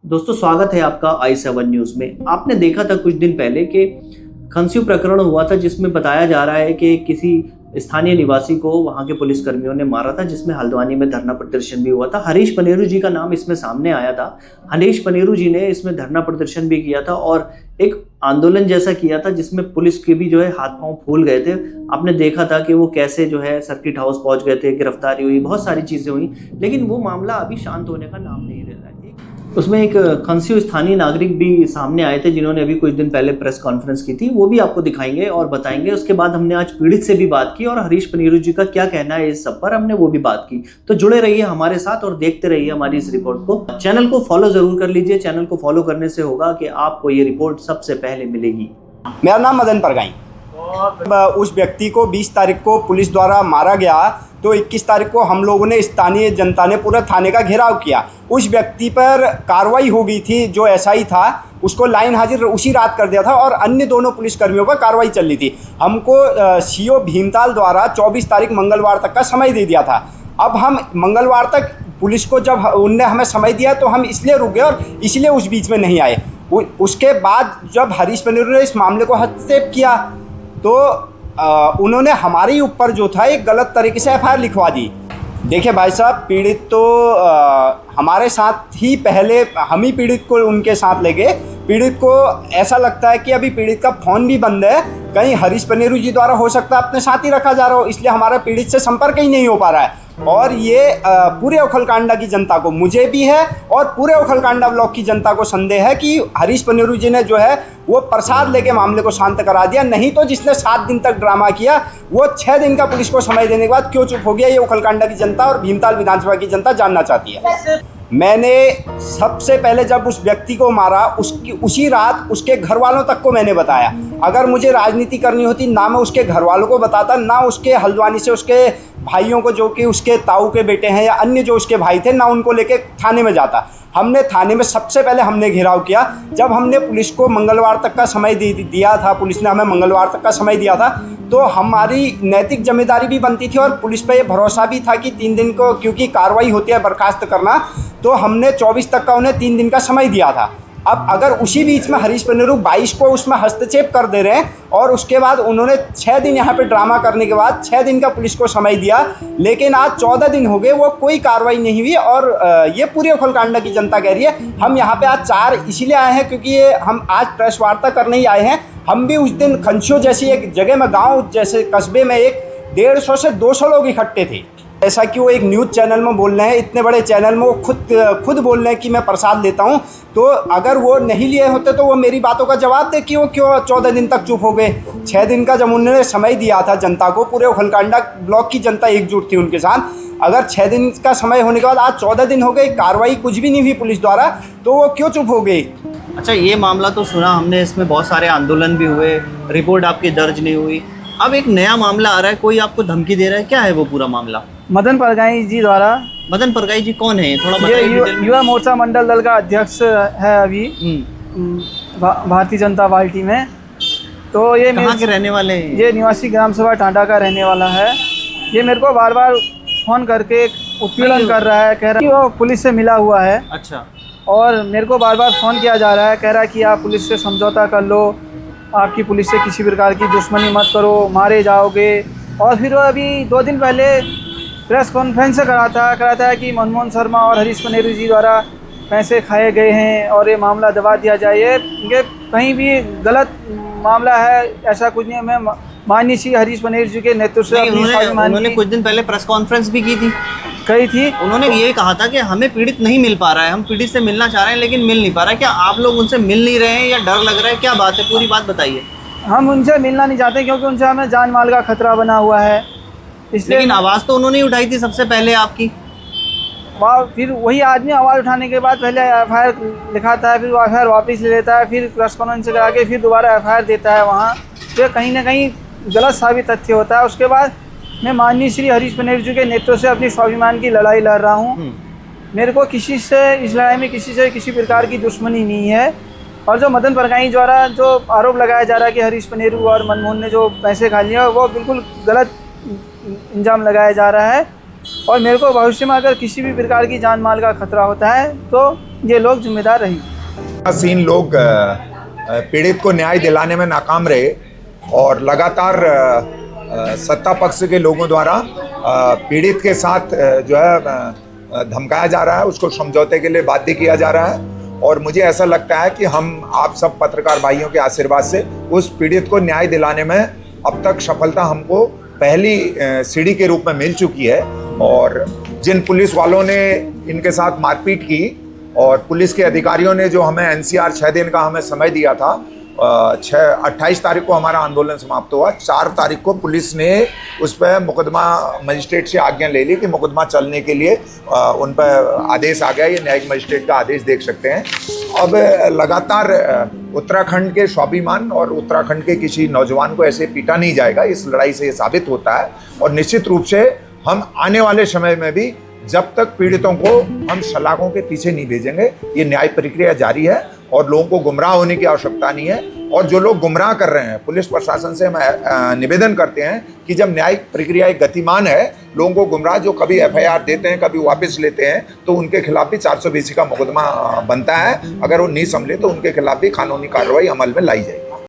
दोस्तों स्वागत है आपका i7 न्यूज में। आपने देखा था कुछ दिन पहले कि खंस्यू प्रकरण हुआ था जिसमें बताया जा रहा है कि किसी स्थानीय निवासी को वहां के पुलिसकर्मियों ने मारा था, जिसमें हल्द्वानी में धरना प्रदर्शन भी हुआ था। हरीश पनेरू जी का नाम इसमें सामने आया था। हरीश पनेरू जी ने इसमें धरना प्रदर्शन भी किया था और एक आंदोलन जैसा किया था जिसमें पुलिस के भी हाथ पांव फूल गए थे। आपने देखा था कि वो कैसे सर्किट हाउस पहुंच गए थे, गिरफ्तारी हुई, बहुत सारी चीजें हुई, लेकिन वो मामला अभी शांत होने का नाम नहीं ले रहा है। उसमें एक खंस्यू स्थानीय नागरिक भी सामने आए थे जिन्होंने अभी कुछ दिन पहले प्रेस कॉन्फ्रेंस की थी, वो भी आपको दिखाएंगे और बताएंगे। उसके बाद हमने आज पीड़ित से भी बात की और हरीश पनेरू जी का क्या कहना है इस सब पर, हमने वो भी बात की। तो जुड़े रहिए हमारे साथ और देखते रहिए हमारी इस रिपोर्ट को। चैनल को फॉलो जरूर कर लीजिए। चैनल को फॉलो करने से होगा कि आपको ये रिपोर्ट सबसे पहले मिलेगी। मेरा नाम मदन परगाई। उस व्यक्ति को 20 तारीख को पुलिस द्वारा मारा गया तो 21 तारीख को हम लोगों ने, स्थानीय जनता ने पूरे थाने का घेराव किया। उस व्यक्ति पर कार्रवाई हो गई थी। जो एसआई था उसको लाइन हाजिर उसी रात कर दिया था और अन्य दोनों पुलिसकर्मियों पर कार्रवाई चल रही थी। हमको सीओ भीमताल द्वारा 24 तारीख मंगलवार तक का समय दे दिया था। अब हम मंगलवार तक पुलिस को जब उनने हमें समय दिया तो हम इसलिए रुक गए और इसलिए उस बीच में नहीं आए। उसके बाद जब हरीश पनेरू ने इस मामले को हस्तक्षेप किया तो उन्होंने हमारे ऊपर जो था एक गलत तरीके से एफआईआर लिखवा दी। देखिए भाई साहब, पीड़ित तो हमारे साथ ही पहले हम ही पीड़ित को उनके साथ ले गए। पीड़ित को ऐसा लगता है कि अभी पीड़ित का फ़ोन भी बंद है, कहीं हरीश पनेरू जी द्वारा हो सकता है अपने साथ ही रखा जा रहा हो, इसलिए हमारा पीड़ित से संपर्क ही नहीं हो पा रहा है। और ये पूरे ओखलकांडा की जनता को, मुझे भी है और पूरे ओखलकांडा ब्लॉक की जनता को संदेह है कि हरीश पनेरू जी ने जो है वो प्रसाद लेके मामले को शांत करा दिया। नहीं तो जिसने 7 दिन तक ड्रामा किया वो 6 दिन का पुलिस को समय देने के बाद क्यों चुप हो गया, ये ओखलकांडा की जनता और भीमताल विधानसभा की जनता जानना चाहती है। मैंने सबसे पहले जब उस व्यक्ति को मारा उसी रात उसके घर वालों तक को मैंने बताया। अगर मुझे राजनीति करनी होती ना मैं उसके घर वालों को बताता, ना उसके हल्द्वानी से उसके भाइयों को जो कि उसके ताऊ के बेटे हैं या अन्य जो उसके भाई थे, ना उनको लेके थाने में जाता। हमने थाने में सबसे पहले हमने घेराव किया। जब हमने पुलिस को मंगलवार तक का समय दिया था, पुलिस ने हमें मंगलवार तक का समय दिया था, तो हमारी नैतिक जिम्मेदारी भी बनती थी और पुलिस पे ये भरोसा भी था कि 3 दिन को, क्योंकि कार्रवाई होती है बर्खास्त करना, तो हमने 24 तक का उन्हें 3 दिन का समय दिया था। अब अगर उसी बीच में हरीश पनेरू 22 को उसमें हस्तक्षेप कर दे रहे हैं और उसके बाद उन्होंने 6 दिन यहाँ पे ड्रामा करने के बाद 6 दिन का पुलिस को समय दिया, लेकिन आज 14 दिन हो गए वो कोई कार्रवाई नहीं हुई। और ये पूरी ओखलकांडा की जनता कह रही है। हम यहाँ पे आज 4 इसीलिए आए हैं क्योंकि ये हम आज प्रेस वार्ता करने ही आए हैं। हम भी उस दिन खंस्यू जैसी एक जगह में, गाँव जैसे कस्बे में, एक 150 से 200 लोग इकट्ठे थे। ऐसा कि वो एक न्यूज़ चैनल में बोल रहे हैं, इतने बड़े चैनल में वो खुद बोल रहे हैं कि मैं प्रसाद लेता हूं, तो अगर वो नहीं लिए होते तो वो मेरी बातों का जवाब दे कि वो क्यों 14 दिन तक चुप हो गए। 6 दिन का जब उन्होंने समय दिया था जनता को, पूरे ओखलकांडा ब्लॉक की जनता एकजुट थी उनके साथ। अगर 6 दिन का समय होने के बाद आज 14 दिन हो गए, कार्रवाई कुछ भी नहीं हुई पुलिस द्वारा, तो वो क्यों चुप हो गई। अच्छा, ये मामला तो सुना हमने, इसमें बहुत सारे आंदोलन भी हुए, रिपोर्ट आपकी दर्ज नहीं हुई। अब एक नया मामला आ रहा है, कोई आपको धमकी दे रहा है, क्या है वो पूरा मामला? मदन परगाई जी द्वारा। मदन परगाई जी कौन है, थोड़ा बताइए। युवा मोर्चा मंडल दल का अध्यक्ष है अभी भारतीय जनता पार्टी में। तो ये कहाँ के रहने वाले हैं? ये निवासी ग्राम सभा टांडा का रहने वाला है। ये मेरे को बार बार फोन करके उत्पीड़न कर रहा है, कह रहा है कि वो पुलिस से मिला हुआ है। अच्छा। और मेरे को बार बार फ़ोन किया जा रहा है, कह रहा है कि आप पुलिस से समझौता कर लो, आपकी पुलिस से किसी प्रकार की दुश्मनी मत करो, मारे जाओगे। और फिर वो अभी 2 दिन पहले प्रेस कॉन्फ्रेंस करा था कि मनमोहन शर्मा और हरीश पनेरू जी द्वारा पैसे खाए गए हैं और ये मामला दबा दिया जाए। ये कहीं भी गलत मामला है, ऐसा कुछ नहीं है। मैं माननीय श्री हरीश पनेरू जी के नेतृत्व से उन्होंने कुछ दिन पहले प्रेस कॉन्फ्रेंस भी की थी। उन्होंने ये कहा था कि हमें पीड़ित नहीं मिल पा रहा है, हम पीड़ित से मिलना चाह रहे हैं लेकिन मिल नहीं पा रहा है। क्या आप लोग उनसे मिल नहीं रहे हैं या डर लग रहा है, क्या बात है, पूरी बात बताइए। हम उनसे मिलना नहीं चाहते क्योंकि उनसे हमें जान माल का खतरा बना हुआ है, इसलिए। लेकिन आवाज़ तो उन्होंने उठाई थी सबसे पहले आपकी। फिर वही आदमी आवाज़ उठाने के बाद पहले एफआईआर लिखाता है, फिर वो एफआईआर वापस ले लेता है, फिर प्रेस कॉन्फ्रेंस करा के फिर दोबारा एफआईआर देता है वहाँ। तो कहीं ना कहीं गलत साबित तथ्य होता है। उसके बाद मैं माननीय श्री हरीश पनेरू जी के नेतृत्व से अपनी स्वाभिमान की लड़ाई लड़ रहा हूँ। मेरे को किसी से इस लड़ाई में किसी प्रकार की दुश्मनी नहीं है। और जो मदन परगाई द्वारा जो आरोप लगाया जा रहा है कि हरीश पनेरू और मनमोहन ने जो पैसे खा लिए, वो बिल्कुल गलत इल्ज़ाम लगाया जा रहा है। और मेरे को भविष्य में अगर किसी भी प्रकार की जान माल का खतरा होता है तो ये लोग जिम्मेदार रहेंगे। सीन लोग पीड़ित को न्याय दिलाने में नाकाम रहे और लगातार सत्ता पक्ष के लोगों द्वारा पीड़ित के साथ जो है धमकाया जा रहा है, उसको समझौते के लिए बाध्य किया जा रहा है। और मुझे ऐसा लगता है कि हम आप सब पत्रकार भाइयों के आशीर्वाद से उस पीड़ित को न्याय दिलाने में अब तक सफलता हमको पहली सीढ़ी के रूप में मिल चुकी है। और जिन पुलिस वालों ने इनके साथ मारपीट की और पुलिस के अधिकारियों ने जो हमें एनसीआर 6 दिन का हमें समय दिया था, 28 तारीख को हमारा आंदोलन समाप्त हुआ। 4 तारीख को पुलिस ने उस पर मुकदमा मजिस्ट्रेट से आज्ञा ले ली कि मुकदमा चलने के लिए उन पर आदेश आ गया। ये न्यायिक मजिस्ट्रेट का आदेश देख सकते हैं। अब लगातार उत्तराखंड के स्वाभिमान और उत्तराखंड के किसी नौजवान को ऐसे पीटा नहीं जाएगा। इस लड़ाई से ये साबित होता है। और निश्चित रूप से हम आने वाले समय में भी जब तक पीड़ितों को हम सलाखों के पीछे नहीं भेजेंगे, ये न्याय प्रक्रिया जारी है और लोगों को गुमराह होने की आवश्यकता नहीं है। और जो लोग गुमराह कर रहे हैं, पुलिस प्रशासन से हम निवेदन करते हैं कि जब न्यायिक प्रक्रिया एक गतिमान है, लोगों को गुमराह जो कभी FIR देते हैं, कभी वापस लेते हैं, तो उनके खिलाफ भी 420 का मुकदमा बनता है। अगर वो नहीं संभले तो उनके खिलाफ भी कानूनी कार्रवाई अमल में लाई जाएगी।